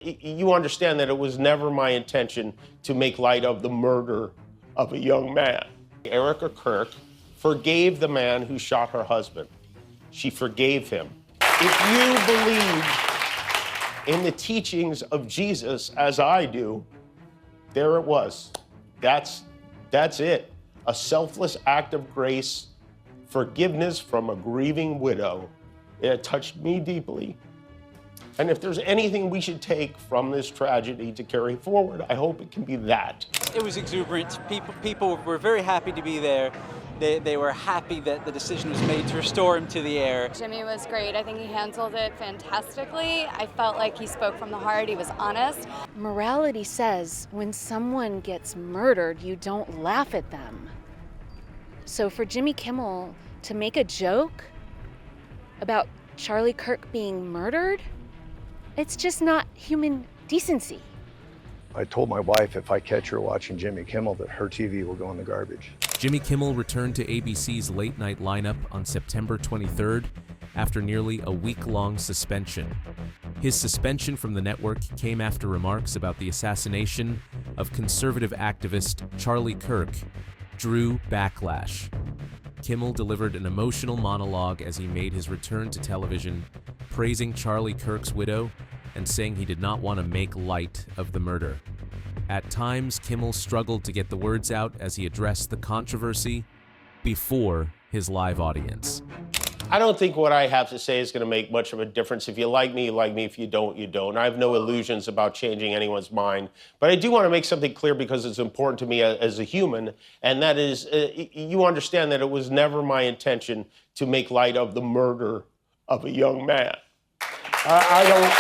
You understand that it was never my intention to make light of the murder of a young man. Erica Kirk forgave the man who shot her husband. She forgave him. If you believe in the teachings of Jesus, as I do, there it was. That's it. A selfless act of grace, forgiveness from a grieving widow. It touched me deeply. And if there's anything we should take from this tragedy to carry forward, I hope it can be that. It was exuberant. People were very happy to be there. They were happy that the decision was made to restore him to the air. Jimmy was great. I think he handled it fantastically. I felt like he spoke from the heart. He was honest. Morality says when someone gets murdered, you don't laugh at them. So for Jimmy Kimmel to make a joke about Charlie Kirk being murdered, it's just not human decency. I told my wife if I catch her watching Jimmy Kimmel that her TV will go in the garbage. Jimmy Kimmel returned to ABC's late-night lineup on September 23rd after nearly a week-long suspension. His suspension from the network came after remarks about the assassination of conservative activist Charlie Kirk drew backlash. Kimmel delivered an emotional monologue as he made his return to television, praising Charlie Kirk's widow and saying he did not want to make light of the murder. At times, Kimmel struggled to get the words out as he addressed the controversy before his live audience. I don't think what I have to say is going to make much of a difference. If you like me, you like me. If you don't, you don't. I have no illusions about changing anyone's mind. But I do want to make something clear because it's important to me as a human, and that is, you understand that it was never my intention to make light of the murder of a young man. I don't...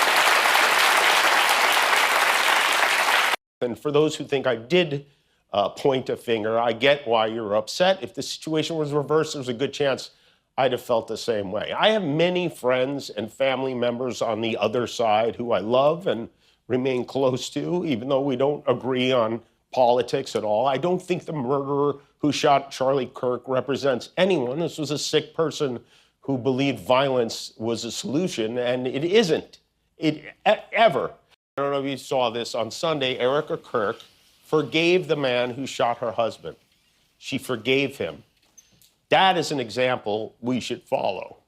And for those who think I did point a finger, I get why you're upset. If the situation was reversed, there's a good chance I'd have felt the same way. I have many friends and family members on the other side who I love and remain close to, even though we don't agree on politics at all. I don't think the murderer who shot Charlie Kirk represents anyone. This was a sick person who believed violence was a solution, and it isn't. Ever. I don't know if you saw this on Sunday. Erica Kirk forgave the man who shot her husband. She forgave him. That is an example we should follow.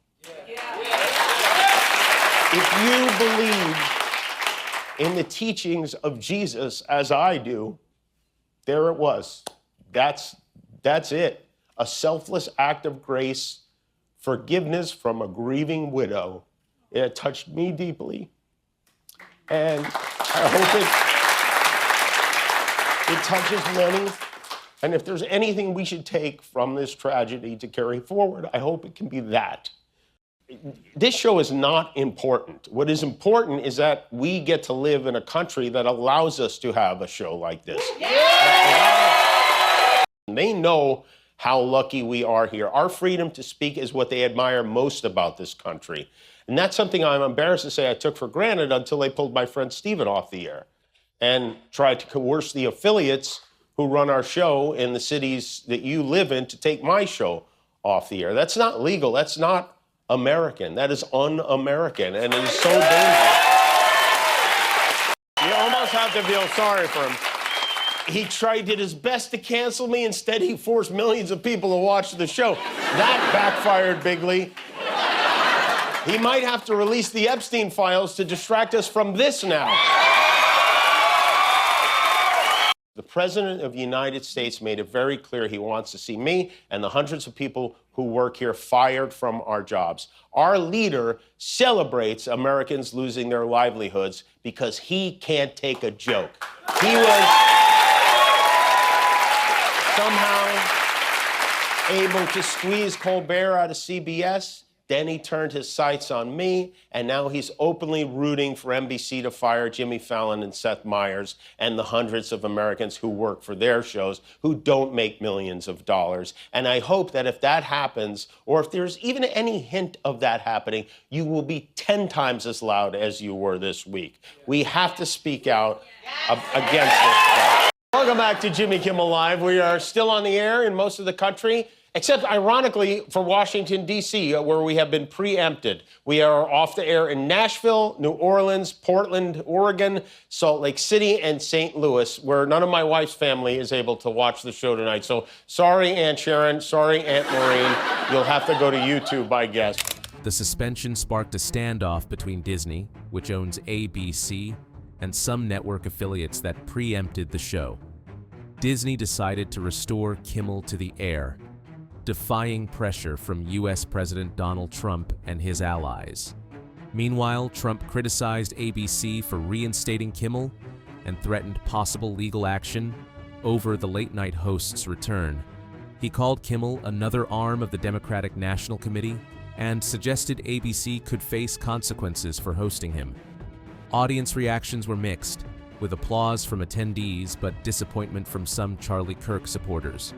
If you believe in the teachings of Jesus, as I do, there it was. That's it. A selfless act of grace, forgiveness from a grieving widow. It touched me deeply. And I hope it touches many. And if there's anything we should take from this tragedy to carry forward, I hope it can be that. This show is not important. What is important is that we get to live in a country that allows us to have a show like this. Yeah! They know how lucky we are here. Our freedom to speak is what they admire most about this country. And that's something I'm embarrassed to say I took for granted until they pulled my friend Steven off the air and tried to coerce the affiliates who run our show in the cities that you live in to take my show off the air. That's not legal. That's not American. That is un-American, and it is so dangerous. You almost have to feel sorry for him. He did his best to cancel me. Instead, he forced millions of people to watch the show. That backfired bigly. He might have to release the Epstein files to distract us from this now. The President of the United States made it very clear he wants to see me and the hundreds of people who work here fired from our jobs. Our leader celebrates Americans losing their livelihoods because he can't take a joke. He was somehow able to squeeze Colbert out of CBS. Then he turned his sights on me, and now he's openly rooting for NBC to fire Jimmy Fallon and Seth Meyers and the hundreds of Americans who work for their shows who don't make millions of dollars. And I hope that if that happens, or if there's even any hint of that happening, you will be 10 times as loud as you were this week. We have to speak out against this. Welcome back to Jimmy Kimmel Live. We are still on the air in most of the country. Except, ironically, for Washington, D.C., where we have been preempted. We are off the air in Nashville, New Orleans, Portland, Oregon, Salt Lake City, and St. Louis, where none of my wife's family is able to watch the show tonight. So sorry, Aunt Sharon. Sorry, Aunt Maureen. You'll have to go to YouTube, I guess. The suspension sparked a standoff between Disney, which owns ABC, and some network affiliates that preempted the show. Disney decided to restore Kimmel to the air, defying pressure from U.S. President Donald Trump and his allies. Meanwhile, Trump criticized ABC for reinstating Kimmel and threatened possible legal action over the late-night host's return. He called Kimmel another arm of the Democratic National Committee and suggested ABC could face consequences for hosting him. Audience reactions were mixed, with applause from attendees but disappointment from some Charlie Kirk supporters.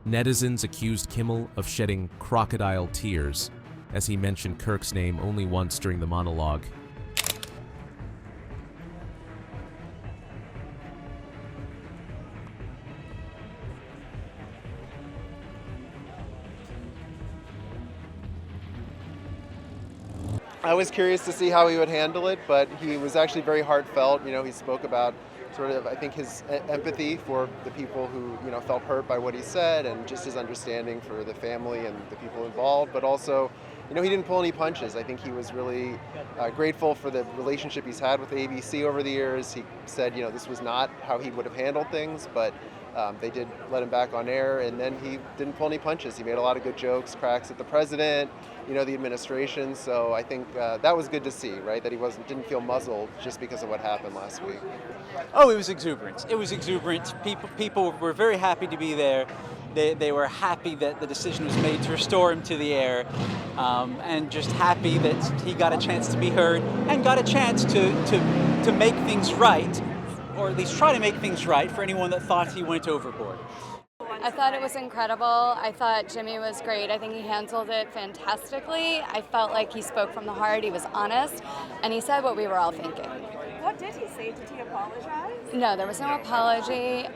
Netizens accused Kimmel of shedding crocodile tears as he mentioned Kirk's name only once during the monologue. I was curious to see how he would handle it, but he was actually very heartfelt. He spoke about sort of, I think, his empathy for the people who, felt hurt by what he said, and just his understanding for the family and the people involved. But also, he didn't pull any punches. I think he was really grateful for the relationship he's had with ABC over the years. He said, this was not how he would have handled things, but they did let him back on air, and then he didn't pull any punches. He made a lot of good jokes, cracks at the president, the administration. So I think that was good to see, right? That he didn't feel muzzled just because of what happened last week. Oh, it was exuberant. It was exuberant. People were very happy to be there. They were happy that the decision was made to restore him to the air, and just happy that he got a chance to be heard and got a chance to make things right, or at least try to make things right for anyone that thought he went overboard. I thought it was incredible. I thought Jimmy was great. I think he handled it fantastically. I felt like he spoke from the heart. He was honest, and he said what we were all thinking. What did he say? Did he apologize? No, there was no apology,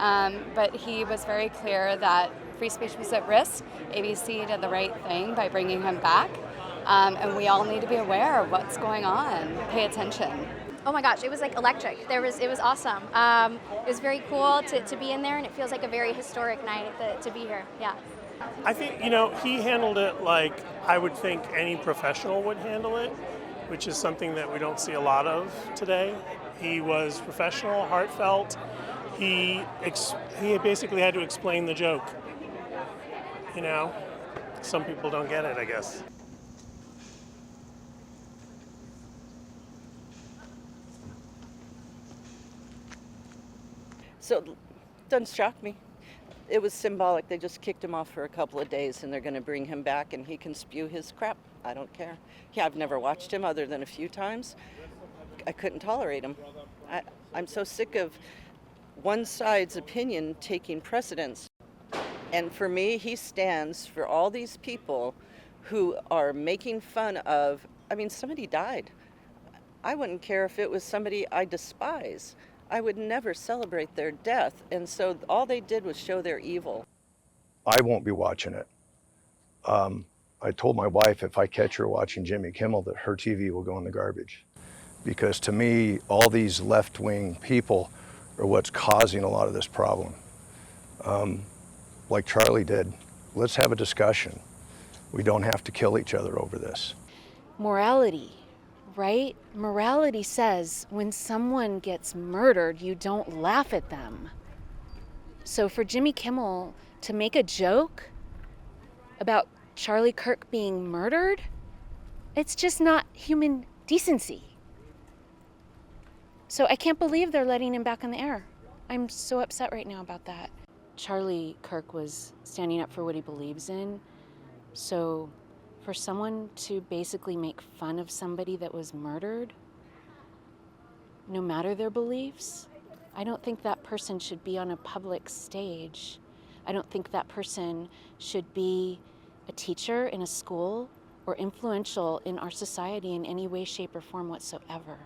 but he was very clear that free speech was at risk. ABC did the right thing by bringing him back, and we all need to be aware of what's going on. Pay attention. Oh my gosh, it was like electric. It was awesome. It was very cool to be in there, and it feels like a very historic night to be here. Yeah. I think, he handled it like I would think any professional would handle it, which is something that we don't see a lot of today. He was professional, heartfelt. He basically had to explain the joke. Some people don't get it, I guess. So it doesn't shock me. It was symbolic. They just kicked him off for a couple of days, and they're going to bring him back, and he can spew his crap. I don't care. Yeah, I've never watched him other than a few times. I couldn't tolerate him. I'm so sick of one side's opinion taking precedence. And for me, he stands for all these people who are making fun of, somebody died. I wouldn't care if it was somebody I despise. I would never celebrate their death, and so all they did was show their evil. I won't be watching it. I told my wife if I catch her watching Jimmy Kimmel that her TV will go in the garbage. Because to me, all these left-wing people are what's causing a lot of this problem. Like Charlie did, let's have a discussion. We don't have to kill each other over this. Morality, right? Morality says when someone gets murdered, you don't laugh at them. So for Jimmy Kimmel to make a joke about Charlie Kirk being murdered, it's just not human decency. So I can't believe they're letting him back on the air. I'm so upset right now about that. Charlie Kirk was standing up for what he believes in. So for someone to basically make fun of somebody that was murdered, no matter their beliefs, I don't think that person should be on a public stage. I don't think that person should be a teacher in a school or influential in our society in any way, shape, or form whatsoever.